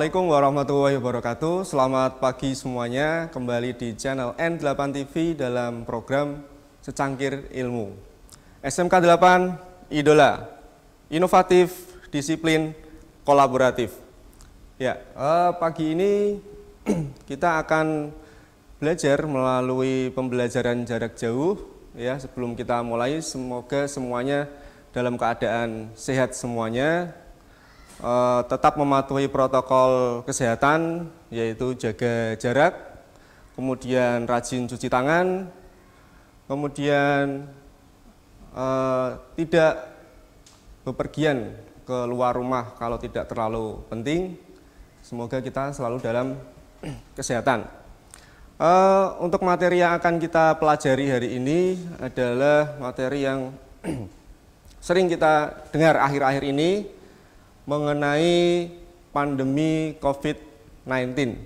Assalamualaikum warahmatullahi wabarakatuh. Selamat pagi semuanya. Kembali di channel N8 TV dalam program Secangkir Ilmu. SMK 8 Idola. Inovatif, disiplin, kolaboratif. Ya, pagi ini kita akan belajar melalui pembelajaran jarak jauh. Ya, sebelum kita mulai, semoga semuanya dalam keadaan sehat semuanya. Tetap mematuhi protokol kesehatan, yaitu jaga jarak, kemudian rajin cuci tangan, kemudian tidak bepergian ke luar rumah kalau tidak terlalu penting. Semoga kita selalu dalam kesehatan. Untuk materi yang akan kita pelajari hari ini adalah materi yang sering kita dengar akhir-akhir ini, mengenai pandemi COVID-19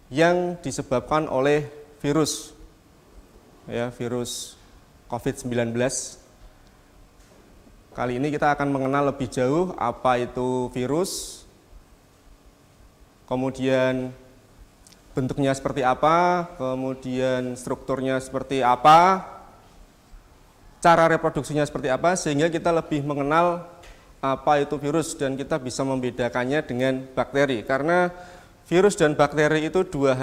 yang disebabkan oleh virus, ya, virus COVID-19. Kali ini kita akan mengenal lebih jauh apa itu virus, kemudian bentuknya seperti apa, kemudian strukturnya seperti apa, cara reproduksinya seperti apa, sehingga kita lebih mengenal apa itu virus dan kita bisa membedakannya dengan bakteri, karena virus dan bakteri itu dua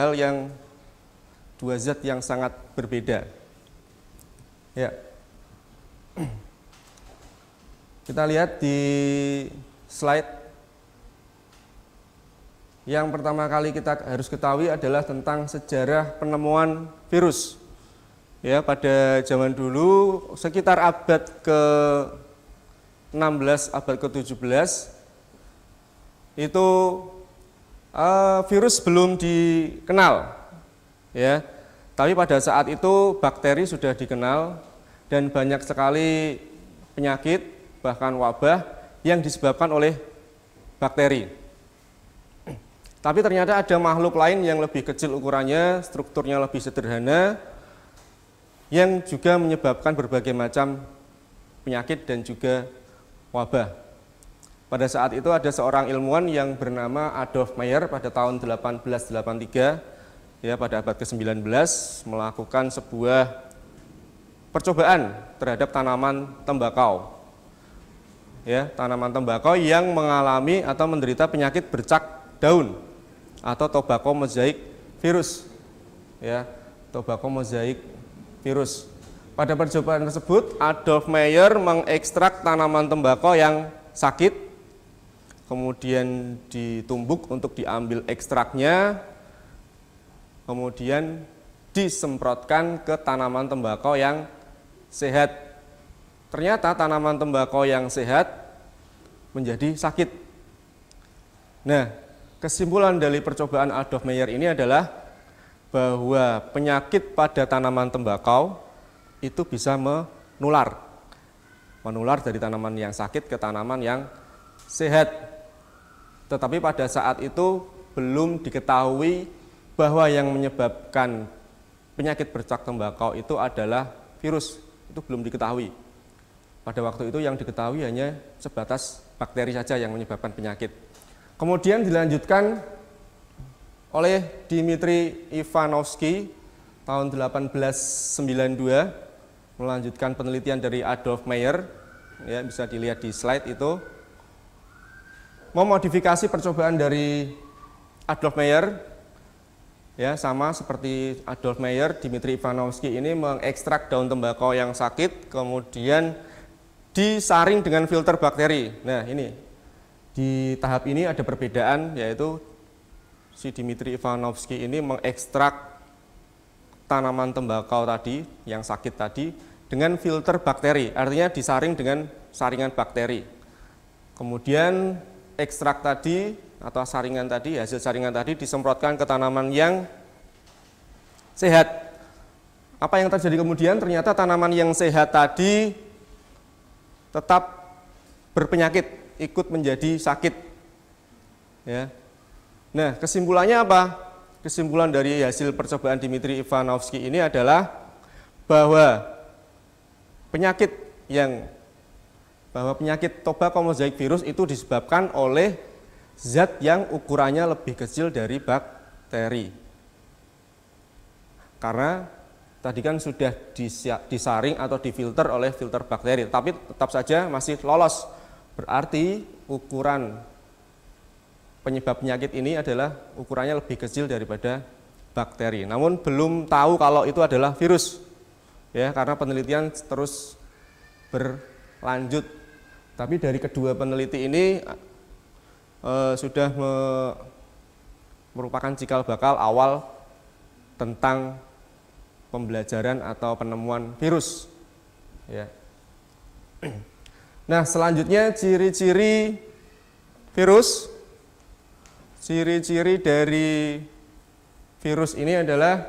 zat yang sangat berbeda. Ya. Kita lihat di slide. Yang pertama kali kita harus ketahui adalah tentang sejarah penemuan virus. Ya, pada zaman dulu sekitar abad ke-16, abad ke-17 itu virus belum dikenal, ya. Tapi pada saat itu bakteri sudah dikenal dan banyak sekali penyakit bahkan wabah yang disebabkan oleh bakteri. Tapi ternyata ada makhluk lain yang lebih kecil ukurannya, strukturnya lebih sederhana, yang juga menyebabkan berbagai macam penyakit dan juga wabah. Pada saat itu ada seorang ilmuwan yang bernama Adolf Meyer pada tahun 1883, ya, pada abad ke-19 melakukan sebuah percobaan terhadap tanaman tembakau. Ya, tanaman tembakau yang mengalami atau menderita penyakit bercak daun atau tobacco mosaic virus. Ya, tobacco mosaic virus. Pada percobaan tersebut, Adolf Meyer mengekstrak tanaman tembakau yang sakit, kemudian ditumbuk untuk diambil ekstraknya, kemudian disemprotkan ke tanaman tembakau yang sehat. Ternyata tanaman tembakau yang sehat menjadi sakit. Nah, kesimpulan dari percobaan Adolf Meyer ini adalah bahwa penyakit pada tanaman tembakau itu bisa menular dari tanaman yang sakit ke tanaman yang sehat. Tetapi pada saat itu belum diketahui bahwa yang menyebabkan penyakit bercak tembakau itu adalah virus. Itu belum diketahui. Pada waktu itu yang diketahui hanya sebatas bakteri saja yang menyebabkan penyakit. Kemudian dilanjutkan oleh Dmitri Ivanovsky tahun 1892, melanjutkan penelitian dari Adolf Meyer, ya, bisa dilihat di slide itu, memodifikasi percobaan dari Adolf Meyer, ya, sama seperti Adolf Meyer, Dmitri Ivanovsky ini mengekstrak daun tembakau yang sakit, kemudian disaring dengan filter bakteri. Nah, ini di tahap ini ada perbedaan, yaitu si Dmitri Ivanovsky ini mengekstrak tanaman tembakau tadi yang sakit tadi dengan filter bakteri, artinya disaring dengan saringan bakteri. Kemudian ekstrak tadi atau saringan tadi, hasil saringan tadi disemprotkan ke tanaman yang sehat. Apa yang terjadi kemudian? Ternyata tanaman yang sehat tadi tetap berpenyakit, ikut menjadi sakit. Ya. Nah, kesimpulannya apa? Kesimpulan dari hasil percobaan Dmitri Ivanovsky ini adalah bahwa penyakit tobacco mosaic virus itu disebabkan oleh zat yang ukurannya lebih kecil dari bakteri. Karena tadi kan sudah disaring atau difilter oleh filter bakteri, tapi tetap saja masih lolos. Berarti ukuran penyebab penyakit ini adalah ukurannya lebih kecil daripada bakteri. Namun belum tahu kalau itu adalah virus, ya, karena penelitian terus berlanjut. Tapi dari kedua peneliti ini sudah merupakan cikal bakal awal tentang pembelajaran atau penemuan virus, ya. Nah, selanjutnya ciri-ciri virus. Ciri-ciri dari virus ini adalah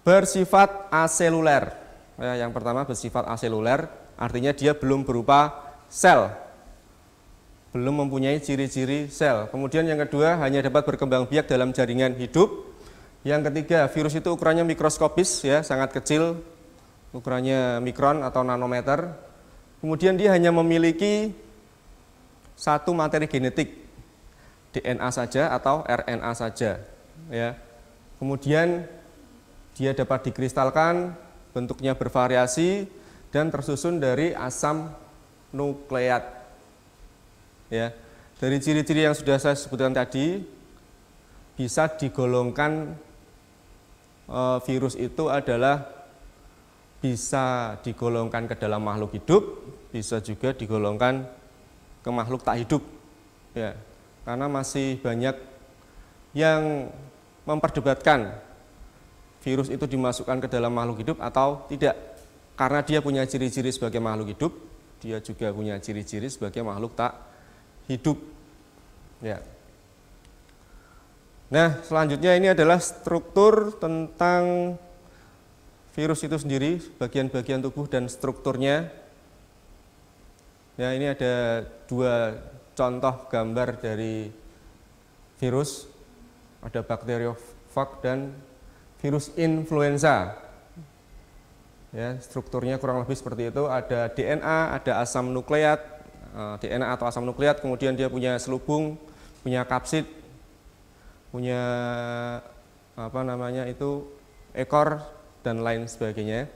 bersifat aseluler. Ya, yang pertama bersifat aseluler, artinya dia belum berupa sel, belum mempunyai ciri-ciri sel. Kemudian yang kedua, hanya dapat berkembang biak dalam jaringan hidup. Yang ketiga, virus itu ukurannya mikroskopis, ya, sangat kecil, ukurannya mikron atau nanometer. Kemudian dia hanya memiliki satu materi genetik, DNA saja atau RNA saja, ya. Kemudian dia dapat dikristalkan, bentuknya bervariasi dan tersusun dari asam nukleat, ya. Dari ciri-ciri yang sudah saya sebutkan tadi, bisa digolongkan virus itu adalah bisa digolongkan ke dalam makhluk hidup, bisa juga digolongkan ke makhluk tak hidup, ya. Karena masih banyak yang memperdebatkan virus itu dimasukkan ke dalam makhluk hidup atau tidak. Karena dia punya ciri-ciri sebagai makhluk hidup, dia juga punya ciri-ciri sebagai makhluk tak hidup, ya. Nah, selanjutnya ini adalah struktur tentang virus itu sendiri, bagian-bagian tubuh dan strukturnya. Ya, ini ada dua contoh gambar dari virus, ada bakteriofag dan virus influenza. Ya, strukturnya kurang lebih seperti itu, ada DNA, ada asam nukleat, DNA atau asam nukleat, kemudian dia punya selubung, punya kapsid, punya ekor dan lain sebagainya.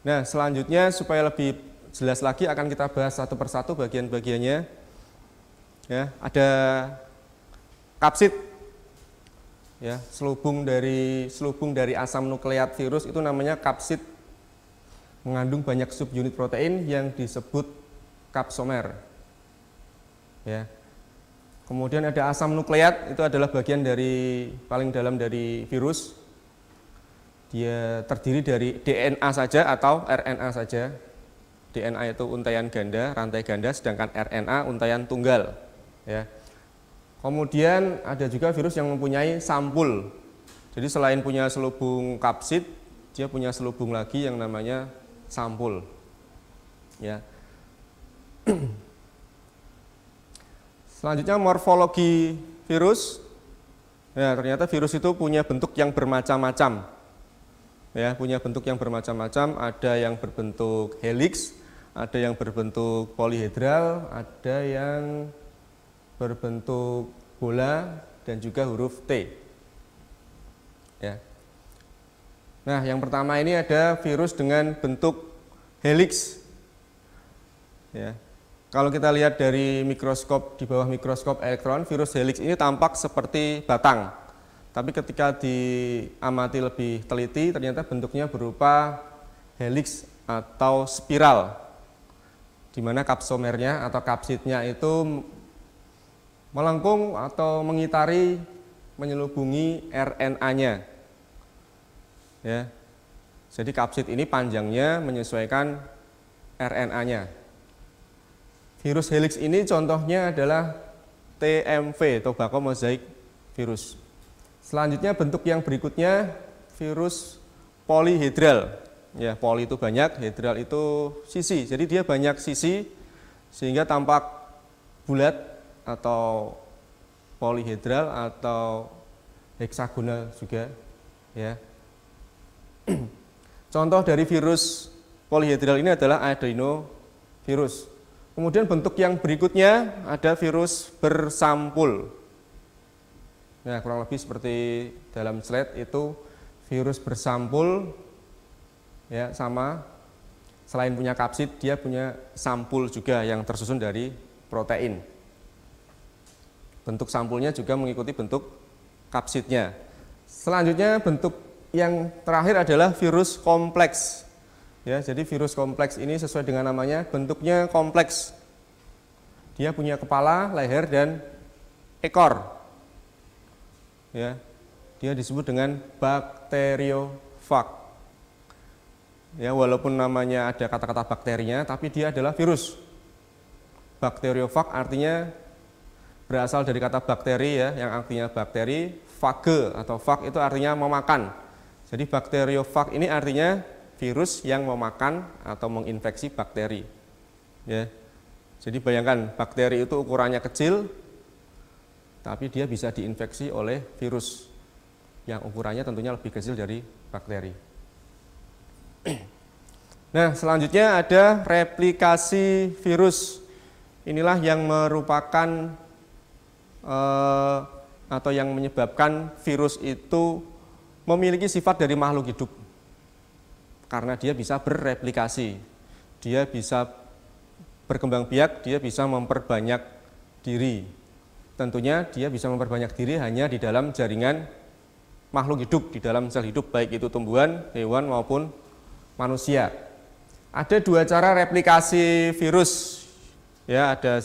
Nah, selanjutnya supaya lebih jelas lagi akan kita bahas satu persatu bagian-bagiannya. Ya, ada kapsid, ya, selubung dari asam nukleat virus itu namanya kapsid, mengandung banyak subunit protein yang disebut kapsomer, ya. Kemudian ada asam nukleat, itu adalah bagian dari paling dalam dari virus. Dia terdiri dari DNA saja atau RNA saja. DNA itu untaian ganda, rantai ganda, sedangkan RNA untaian tunggal, ya. Kemudian ada juga virus yang mempunyai sampul. Jadi selain punya selubung kapsid, dia punya selubung lagi yang namanya sampul, ya. Selanjutnya morfologi virus. Ya, ternyata virus itu punya bentuk yang bermacam-macam. Ya, punya bentuk yang bermacam-macam, ada yang berbentuk helix, ada yang berbentuk polihedral, ada yang berbentuk bola dan juga huruf T. Ya. Nah, yang pertama ini ada virus dengan bentuk helix. Ya. Kalau kita lihat dari mikroskop, di bawah mikroskop elektron, virus helix ini tampak seperti batang. Tapi ketika diamati lebih teliti, ternyata bentuknya berupa helix atau spiral, di mana kapsomernya atau kapsidnya itu melengkung atau mengitari, menyelubungi RNA-nya. Ya. Jadi kapsid ini panjangnya menyesuaikan RNA-nya. Virus helix ini contohnya adalah TMV, tobacco mosaic virus. Selanjutnya bentuk yang berikutnya virus polihedral. Ya, poli itu banyak, hedral itu sisi. Jadi dia banyak sisi sehingga tampak bulat atau polihedral atau heksagonal juga, ya. Contoh dari virus polihedral ini adalah adenovirus. Kemudian bentuk yang berikutnya ada virus bersampul. Nah, kurang lebih seperti dalam slide itu virus bersampul, ya sama. Selain punya kapsid, dia punya sampul juga yang tersusun dari protein. Bentuk sampulnya juga mengikuti bentuk kapsidnya. Selanjutnya bentuk yang terakhir adalah virus kompleks. Ya, jadi virus kompleks ini sesuai dengan namanya, bentuknya kompleks. Dia punya kepala, leher, dan ekor. Ya, dia disebut dengan bakteriofag. Ya, walaupun namanya ada kata-kata bakterinya, tapi dia adalah virus. Bakteriofag artinya berasal dari kata bakteri, ya, yang artinya bakteri. Fage atau fag itu artinya memakan. Jadi bakteriofag ini artinya virus yang memakan atau menginfeksi bakteri. Ya. Jadi bayangkan, bakteri itu ukurannya kecil, tapi dia bisa diinfeksi oleh virus yang ukurannya tentunya lebih kecil dari bakteri. Nah, selanjutnya ada replikasi virus. Inilah yang merupakan atau yang menyebabkan virus itu memiliki sifat dari makhluk hidup. Karena dia bisa berreplikasi, dia bisa berkembang biak, dia bisa memperbanyak diri. Tentunya dia bisa memperbanyak diri hanya di dalam jaringan makhluk hidup, di dalam sel hidup, baik itu tumbuhan, hewan maupun manusia. Ada dua cara replikasi virus, ya, ada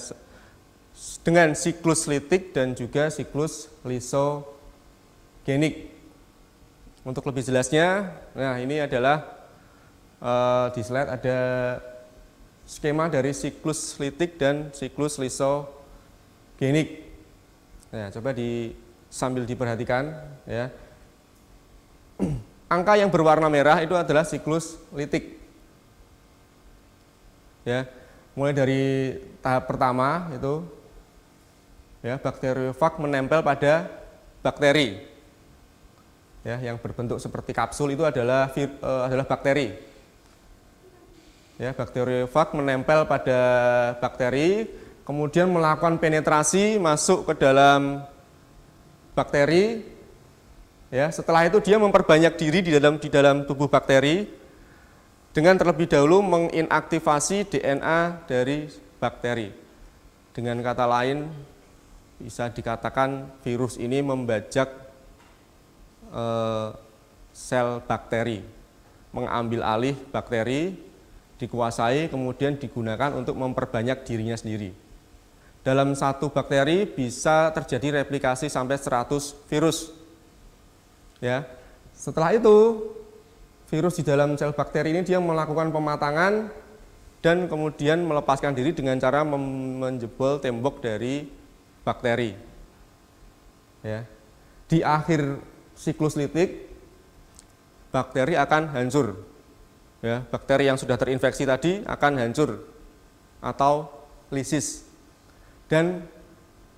dengan siklus litik dan juga siklus lisogenik. Untuk lebih jelasnya, nah ini adalah di slide ada skema dari siklus litik dan siklus lisogenik. Nah, coba sambil diperhatikan, ya. Angka yang berwarna merah itu adalah siklus litik. Ya, mulai dari tahap pertama itu, ya, bakteriofag menempel pada bakteri. Ya, yang berbentuk seperti kapsul itu adalah bakteri. Ya, bakteriofag menempel pada bakteri, kemudian melakukan penetrasi masuk ke dalam bakteri. Ya, setelah itu dia memperbanyak diri di dalam tubuh bakteri dengan terlebih dahulu menginaktivasi DNA dari bakteri. Dengan kata lain, bisa dikatakan virus ini membajak sel bakteri, mengambil alih bakteri, dikuasai, kemudian digunakan untuk memperbanyak dirinya sendiri. Dalam satu bakteri bisa terjadi replikasi sampai 100 virus. Ya, setelah itu virus di dalam sel bakteri ini dia melakukan pematangan dan kemudian melepaskan diri dengan cara menjebol tembok dari bakteri. Ya, di akhir siklus litik bakteri akan hancur. Ya, bakteri yang sudah terinfeksi tadi akan hancur atau lisis. Dan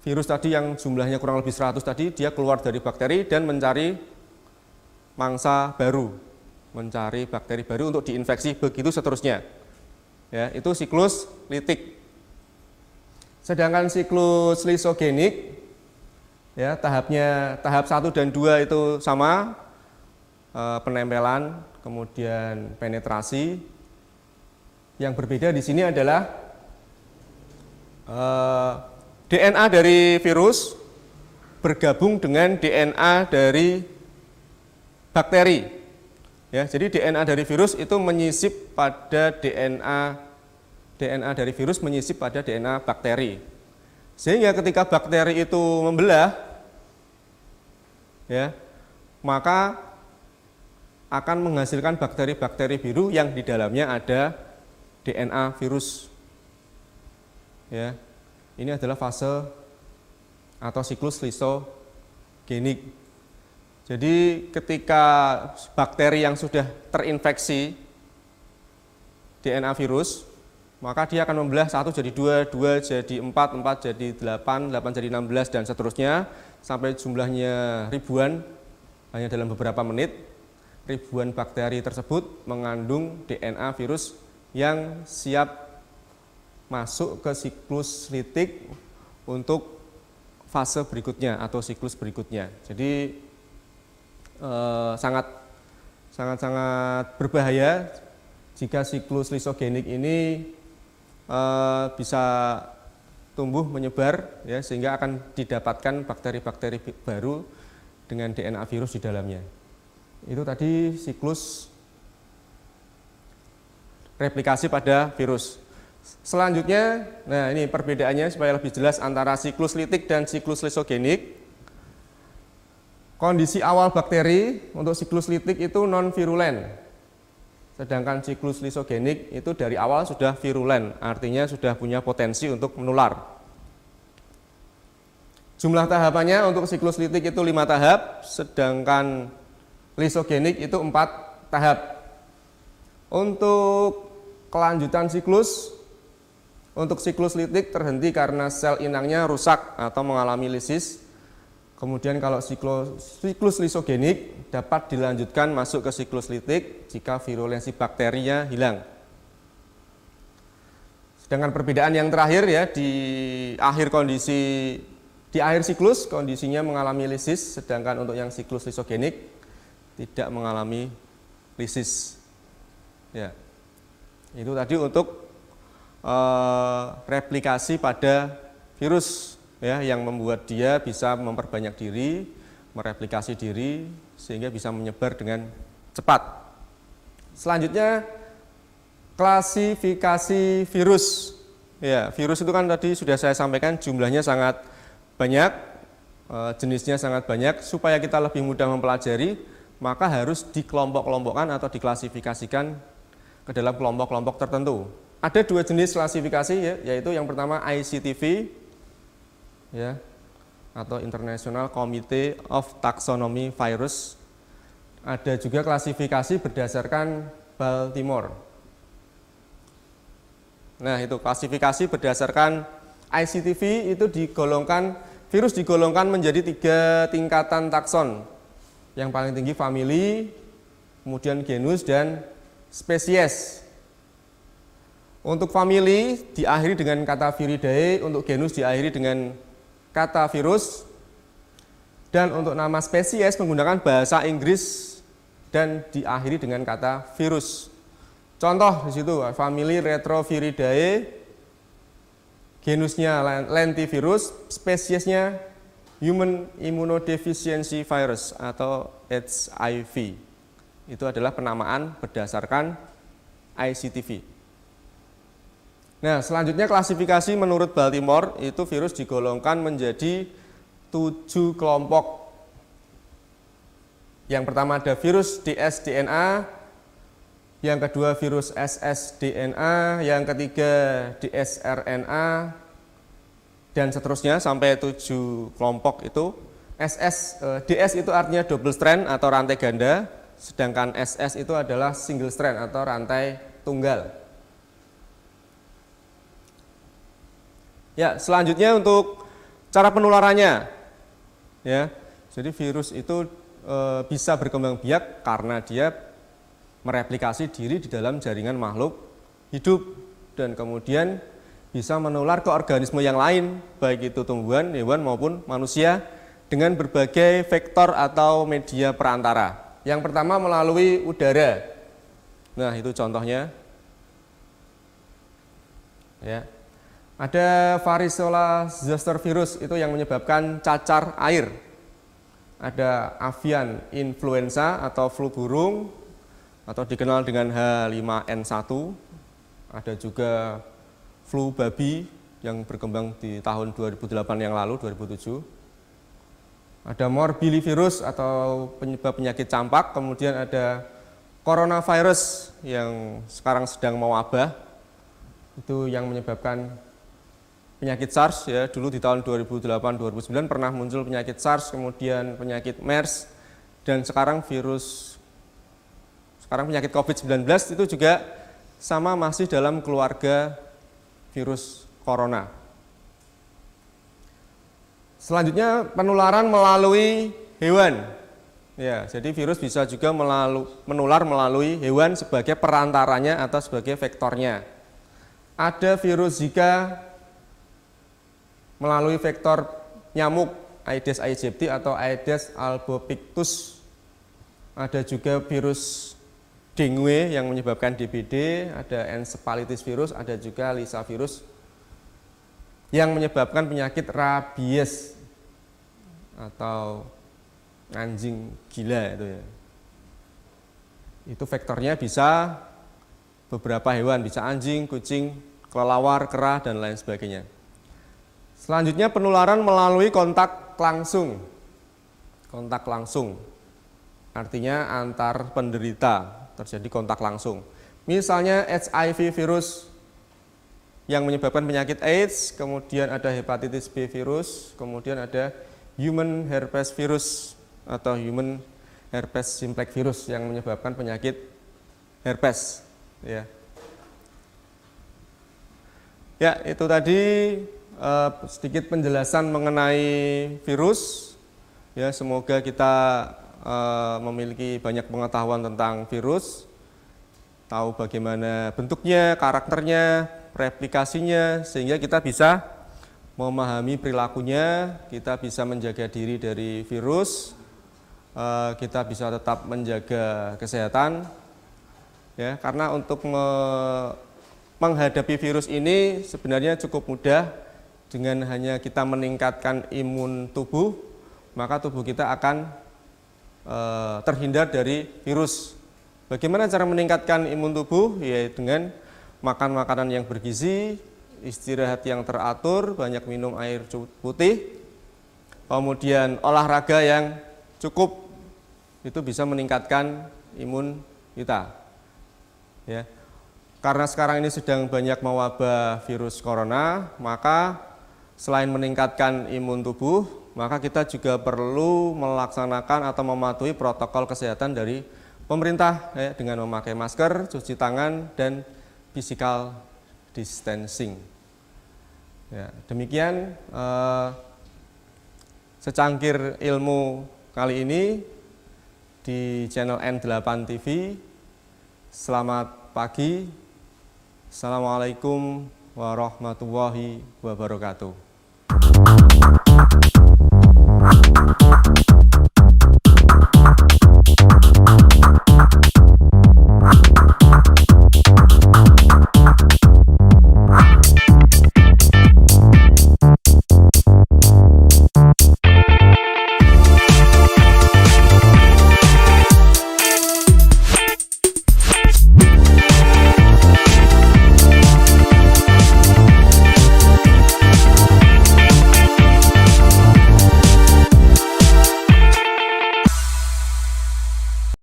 virus tadi yang jumlahnya kurang lebih 100 tadi dia keluar dari bakteri dan mencari mangsa baru, mencari bakteri baru untuk diinfeksi, begitu seterusnya. Ya, itu siklus litik. Sedangkan siklus lisogenik, ya, tahap 1 dan 2 itu sama, penempelan, kemudian penetrasi. Yang berbeda di sini adalah DNA dari virus bergabung dengan DNA dari bakteri. Ya, jadi DNA dari virus itu menyisip pada DNA dari virus menyisip pada DNA bakteri. Sehingga ketika bakteri itu membelah, ya, maka akan menghasilkan bakteri-bakteri biru yang di dalamnya ada DNA virus. Ya, ini adalah fase atau siklus lisogenik. Jadi ketika bakteri yang sudah terinfeksi DNA virus, maka dia akan membelah 1 jadi 2, 2 jadi 4, 4 jadi 8, 8 jadi 16 dan seterusnya sampai jumlahnya ribuan hanya dalam beberapa menit. Ribuan bakteri tersebut mengandung DNA virus yang siap masuk ke siklus litik untuk fase berikutnya atau siklus berikutnya. Jadi sangat berbahaya jika siklus lisogenik ini bisa tumbuh menyebar, ya, sehingga akan didapatkan bakteri-bakteri baru dengan DNA virus di dalamnya. Itu tadi siklus replikasi pada virus. Selanjutnya, nah ini perbedaannya supaya lebih jelas antara siklus litik dan siklus lisogenik. Kondisi awal bakteri untuk siklus litik itu non-virulen, sedangkan siklus lisogenik itu dari awal sudah virulen, artinya sudah punya potensi untuk menular. Jumlah tahapannya untuk siklus litik itu 5 tahap, sedangkan lisogenik itu 4 tahap. Untuk kelanjutan siklus, untuk siklus litik terhenti karena sel inangnya rusak atau mengalami lisis. Kemudian kalau siklus lisogenik dapat dilanjutkan masuk ke siklus litik jika virulensi bakterinya hilang. Sedangkan perbedaan yang terakhir, ya, di akhir siklus kondisinya mengalami lisis, sedangkan untuk yang siklus lisogenik tidak mengalami lisis. Ya. Itu tadi untuk replikasi pada virus, ya, yang membuat dia bisa memperbanyak diri, mereplikasi diri sehingga bisa menyebar dengan cepat. Selanjutnya klasifikasi virus. Ya, virus itu kan tadi sudah saya sampaikan jumlahnya sangat banyak, jenisnya sangat banyak. Supaya kita lebih mudah mempelajari, maka harus dikelompok-kelompokkan atau diklasifikasikan ke dalam kelompok-kelompok tertentu. Ada 2 jenis klasifikasi, ya, yaitu yang pertama ICTV, ya, atau International Committee of Taxonomy Virus. Ada juga klasifikasi berdasarkan Baltimore. Nah, itu klasifikasi berdasarkan ICTV itu virus digolongkan menjadi 3 tingkatan takson. Yang paling tinggi famili, kemudian genus dan spesies. Untuk famili diakhiri dengan kata Viridae, untuk genus diakhiri dengan kata virus, dan untuk nama spesies menggunakan bahasa Inggris dan diakhiri dengan kata virus. Contoh di situ, famili Retroviridae, genusnya lentivirus, spesiesnya Human Immunodeficiency Virus atau HIV. Itu adalah penamaan berdasarkan ICTV. Nah, selanjutnya klasifikasi menurut Baltimore itu virus digolongkan menjadi 7 kelompok. Yang pertama ada virus dsDNA, yang kedua virus ssDNA, yang ketiga dsRNA, dan seterusnya sampai 7 kelompok itu. DS itu artinya double strand atau rantai ganda, sedangkan SS itu adalah single strand atau rantai tunggal. Ya, selanjutnya untuk cara penularannya, ya. Jadi virus itu bisa berkembang biak karena dia mereplikasi diri di dalam jaringan makhluk hidup dan kemudian bisa menular ke organisme yang lain, baik itu tumbuhan, hewan maupun manusia dengan berbagai vektor atau media perantara. Yang pertama melalui udara. Nah, itu contohnya. Ya. Ada varicella zoster virus itu yang menyebabkan cacar air. Ada avian influenza atau flu burung atau dikenal dengan H5N1. Ada juga flu babi yang berkembang di tahun 2008 yang lalu, 2007. Ada morbillivirus atau penyebab penyakit campak. Kemudian ada coronavirus yang sekarang sedang mewabah. Itu yang menyebabkan penyakit SARS, ya. Dulu di tahun 2008-2009 pernah muncul penyakit SARS, kemudian penyakit MERS, dan sekarang penyakit COVID-19 itu juga sama, masih dalam keluarga virus corona. Selanjutnya penularan melalui hewan. Ya, jadi virus bisa juga menular melalui hewan sebagai perantaranya atau sebagai vektornya. ada virus Zika melalui vektor nyamuk Aedes aegypti atau Aedes albopictus. Ada juga virus dengue yang menyebabkan DBD, ada encephalitis virus, ada juga Lissa virus yang menyebabkan penyakit rabies atau anjing gila itu ya. Itu vektornya bisa beberapa hewan, bisa anjing, kucing, kelelawar, kera, dan lain sebagainya. Selanjutnya penularan melalui kontak langsung. Kontak langsung artinya antar penderita terjadi kontak langsung. Misalnya HIV virus yang menyebabkan penyakit AIDS, kemudian ada hepatitis B virus, kemudian ada human herpes virus atau human herpes simplex virus yang menyebabkan penyakit herpes. Ya, itu tadi sedikit penjelasan mengenai virus. Ya, semoga kita memiliki banyak pengetahuan tentang virus, tahu bagaimana bentuknya, karakternya, replikasinya, sehingga kita bisa memahami perilakunya, kita bisa menjaga diri dari virus, kita bisa tetap menjaga kesehatan. Ya, karena untuk menghadapi virus ini sebenarnya cukup mudah. Dengan hanya kita meningkatkan imun tubuh, maka tubuh kita akan terhindar dari virus. Bagaimana cara meningkatkan imun tubuh? Yaitu dengan makan makanan yang bergizi, istirahat yang teratur, banyak minum air putih, kemudian olahraga yang cukup. Itu bisa meningkatkan imun kita. Ya. Karena sekarang ini sedang banyak mewabah virus corona, maka selain meningkatkan imun tubuh, maka kita juga perlu melaksanakan atau mematuhi protokol kesehatan dari pemerintah ya, dengan memakai masker, cuci tangan, dan physical distancing. Ya, demikian secangkir ilmu kali ini di channel N8 TV. Selamat pagi. Assalamualaikum warahmatullahi wabarakatuh.